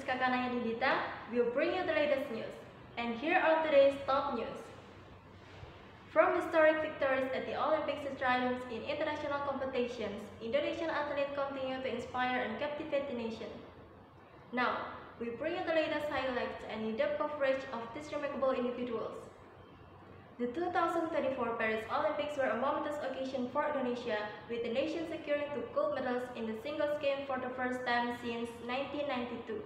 Kakana Nidita will bring you the latest news. And here are today's top news. From historic victories at the Olympics to triumphs in international competitions, Indonesian athletes continue to inspire and captivate the nation. Now, we bring you the latest highlights and in-depth coverage of these remarkable individuals. The 2024 Paris Olympics were a momentous occasion for Indonesia, with the nation securing 2 gold medals in the singles game for the first time since 1992.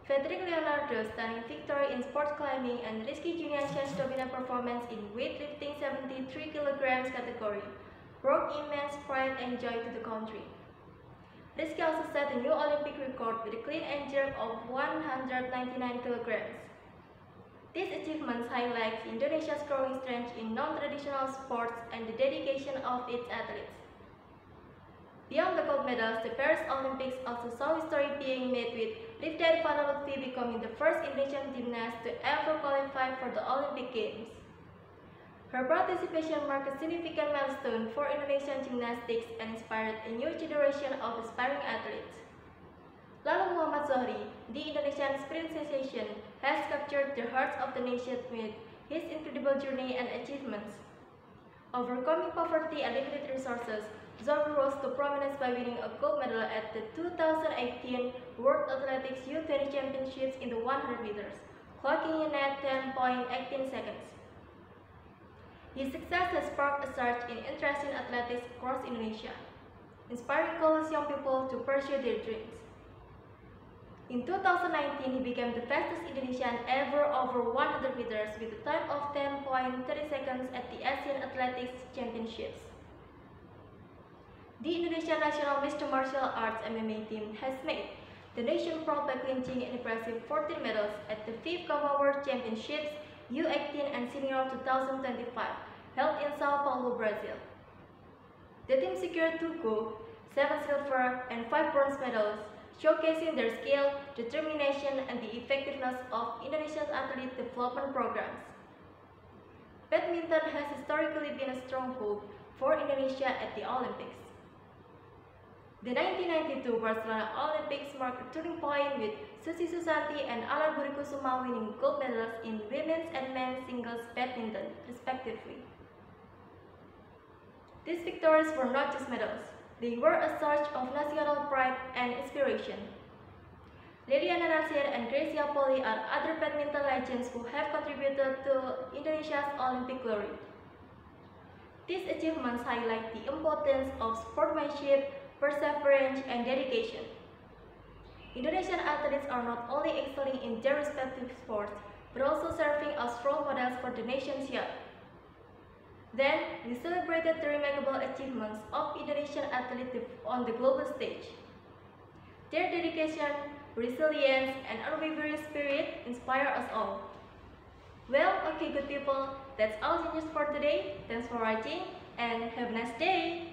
Frederick Leonardo's stunning victory in sports climbing and Rizky Juniansyah's dominant performance in weightlifting 73 kilograms category brought immense pride and joy to the country. Rizky also set a new Olympic record with a clean and jerk of 199 kilograms. These achievements highlight Indonesia's growing strength in non-traditional sports and the dedication of its athletes. Beyond the gold medals, the Paris Olympics also saw history being made, with Rifda Irfana Lutfi becoming the first Indonesian gymnast to ever qualify for the Olympic Games. Her participation marked a significant milestone for Indonesian gymnastics and inspired a new generation of aspiring athletes. Lalu Muhammad Zohri, the Indonesian sprint sensation, has captured the hearts of the nation with his incredible journey and achievements. Overcoming poverty and limited resources, Zohri rose to prominence by winning a gold medal at the 2018 World Athletics U20 Championships in the 100 meters, clocking in at 10.18 seconds. His success has sparked a surge in interest in athletics across Indonesia, inspiring countless young people to pursue their dreams. In 2019, he became the fastest Indonesian ever over 100 meters with a time of 10.30 seconds at the Asian Athletics Championships. The Indonesian national mixed martial arts MMA team has made the nation proud by clinching an impressive 14 medals at the 5th Commonwealth Championships U18 and Senior 2025, held in Sao Paulo, Brazil. The team secured 2 gold, 7 silver, and 5 bronze medals, showcasing their skill, determination, and the effectiveness of Indonesia's athlete development programs. Badminton has historically been a stronghold for Indonesia at the Olympics. The 1992 Barcelona Olympics marked a turning point, with Susi Susanti and Alar Budi Kusuma winning gold medals in women's and men's singles badminton, respectively. These victories were not just medals. They were a source of national pride and inspiration. Liliana Natsir and Gracia Poli are other badminton legends who have contributed to Indonesia's Olympic glory. These achievements highlight the importance of sportsmanship, perseverance, and dedication. Indonesian athletes are not only excelling in their respective sports, but also serving as role models for the nation's youth. Then, we celebrated the remarkable achievements of Indonesian athletes on the global stage. Their dedication, resilience, and unwavering spirit inspire us all. Well, okay good people, that's all the news for today. Thanks for watching and have a nice day!